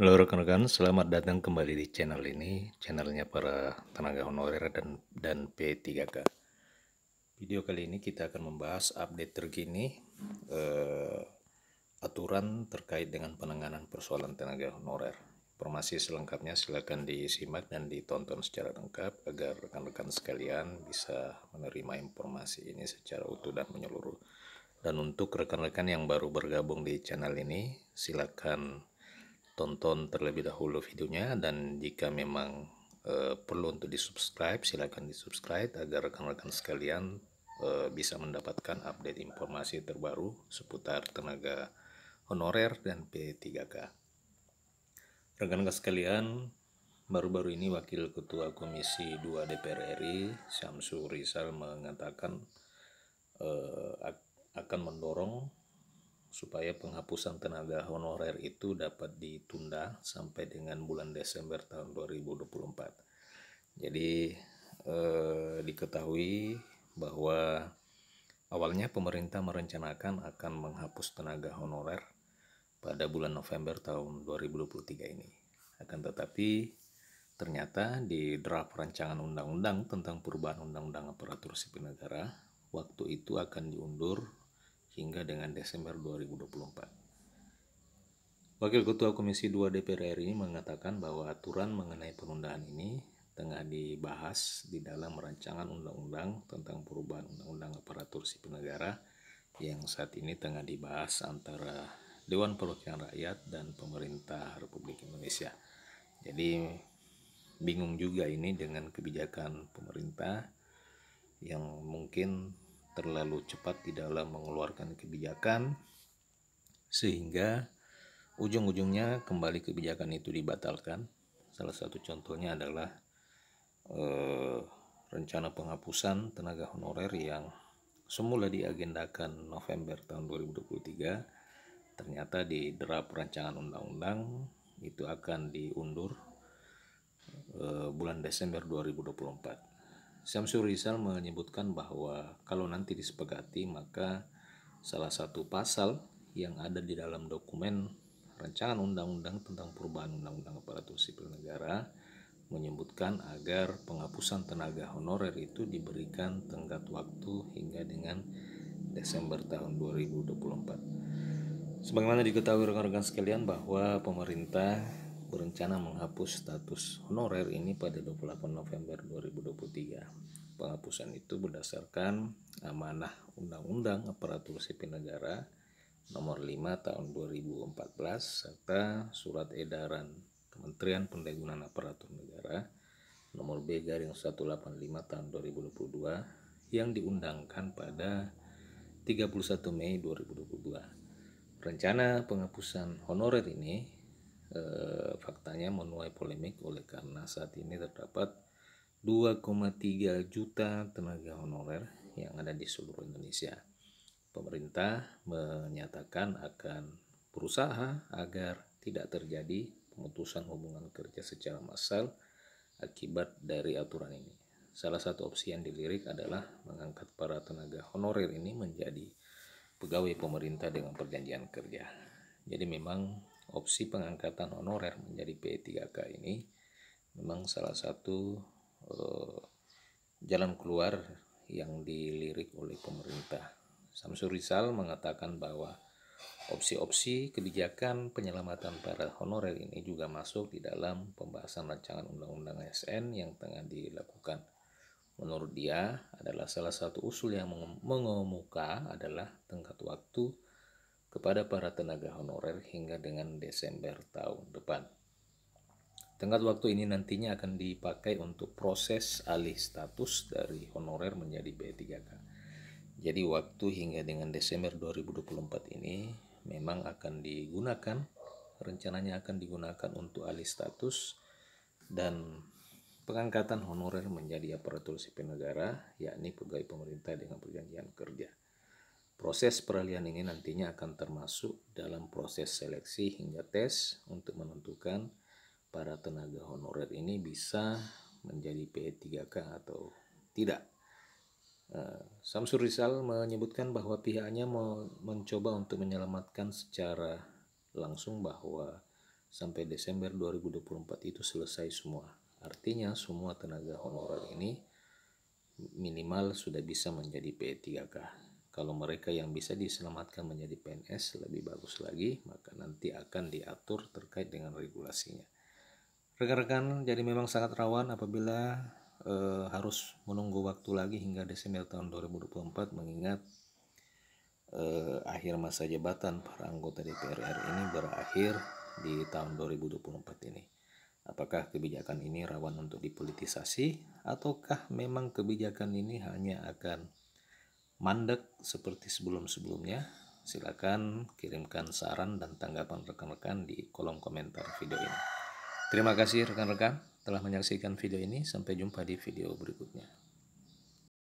Halo rekan-rekan, selamat datang kembali di channel ini, channelnya para tenaga honorer dan P3K. Video kali ini kita akan membahas update terkini eh, aturan terkait dengan penanganan persoalan tenaga honorer. Informasi selengkapnya silakan disimak dan ditonton secara lengkap agar rekan-rekan sekalian bisa menerima informasi ini secara utuh dan menyeluruh. Dan untuk rekan-rekan yang baru bergabung di channel ini, silakan tonton terlebih dahulu videonya, dan jika memang perlu untuk di-subscribe, silakan di-subscribe agar rekan-rekan sekalian bisa mendapatkan update informasi terbaru seputar tenaga honorer dan P3K. Rekan-rekan sekalian, baru-baru ini Wakil Ketua Komisi 2 DPR RI Syamsul Rizal mengatakan akan mendorong supaya penghapusan tenaga honorer itu dapat ditunda sampai dengan bulan Desember tahun 2024. Jadi diketahui bahwa awalnya pemerintah merencanakan akan menghapus tenaga honorer pada bulan November tahun 2023 ini. Akan tetapi ternyata di draft rancangan undang-undang tentang perubahan undang-undang aparatur sipil negara, waktu itu akan diundur hingga dengan Desember 2024. Wakil Ketua Komisi 2 DPR RI mengatakan bahwa aturan mengenai penundaan ini tengah dibahas di dalam rancangan undang-undang tentang perubahan undang-undang aparatur sipil negara yang saat ini tengah dibahas antara Dewan Perwakilan Rakyat dan pemerintah Republik Indonesia. Jadi bingung juga ini dengan kebijakan pemerintah yang mungkin terlalu cepat di dalam mengeluarkan kebijakan sehingga ujung-ujungnya kembali kebijakan itu dibatalkan. Salah satu contohnya adalah rencana penghapusan tenaga honorer yang semula diagendakan November tahun 2023, ternyata di draft rancangan undang-undang itu akan diundur bulan Desember 2024. Syamsul Rizal menyebutkan bahwa kalau nanti disepakati, maka salah satu pasal yang ada di dalam dokumen rancangan undang-undang tentang perubahan undang-undang aparatur sipil negara menyebutkan agar penghapusan tenaga honorer itu diberikan tenggat waktu hingga dengan Desember tahun 2024. Sebagaimana diketahui rekan-rekan sekalian bahwa pemerintah berencana menghapus status honorer ini pada 28 November 2023. Penghapusan itu berdasarkan amanah Undang-Undang Aparatur Sipil Negara Nomor 5 Tahun 2014 serta Surat Edaran Kementerian Pendayagunaan Aparatur Negara Nomor B-185 Tahun 2022 yang diundangkan pada 31 Mei 2022. Rencana penghapusan honorer ini faktanya menuai polemik oleh karena saat ini terdapat 2,3 juta tenaga honorer yang ada di seluruh Indonesia. Pemerintah menyatakan akan berusaha agar tidak terjadi pemutusan hubungan kerja secara massal akibat dari aturan ini. Salah satu opsi yang dilirik adalah mengangkat para tenaga honorer ini menjadi pegawai pemerintah dengan perjanjian kerja. Jadi memang opsi pengangkatan honorer menjadi P3K ini memang salah satu jalan keluar yang dilirik oleh pemerintah. Syamsul Rizal mengatakan bahwa opsi-opsi kebijakan penyelamatan para honorer ini juga masuk di dalam pembahasan rancangan undang-undang ASN yang tengah dilakukan. Menurut dia adalah salah satu usul yang mengemuka adalah tenggat waktu kepada para tenaga honorer hingga dengan Desember tahun depan. Tenggat waktu ini nantinya akan dipakai untuk proses alih status dari honorer menjadi P3K. Jadi waktu hingga dengan Desember 2024 ini memang akan digunakan, rencananya akan digunakan untuk alih status dan pengangkatan honorer menjadi aparatur sipil negara, yakni pegawai pemerintah dengan perjanjian kerja. Proses peralihan ini nantinya akan termasuk dalam proses seleksi hingga tes untuk menentukan para tenaga honorer ini bisa menjadi P3K atau tidak. Syamsul Rizal menyebutkan bahwa pihaknya mencoba untuk menyelamatkan secara langsung bahwa sampai Desember 2024 itu selesai semua. Artinya semua tenaga honorer ini minimal sudah bisa menjadi P3K. Kalau mereka yang bisa diselamatkan menjadi PNS lebih bagus lagi, maka nanti akan diatur terkait dengan regulasinya. Rekan-rekan, jadi memang sangat rawan apabila harus menunggu waktu lagi hingga Desember tahun 2024, mengingat akhir masa jabatan para anggota DPR RI ini berakhir di tahun 2024 ini. Apakah kebijakan ini rawan untuk dipolitisasi, ataukah memang kebijakan ini hanya akan mandek seperti sebelum-sebelumnya? Silakan kirimkan saran dan tanggapan rekan-rekan di kolom komentar video ini. Terima kasih rekan-rekan telah menyaksikan video ini. Sampai jumpa di video berikutnya.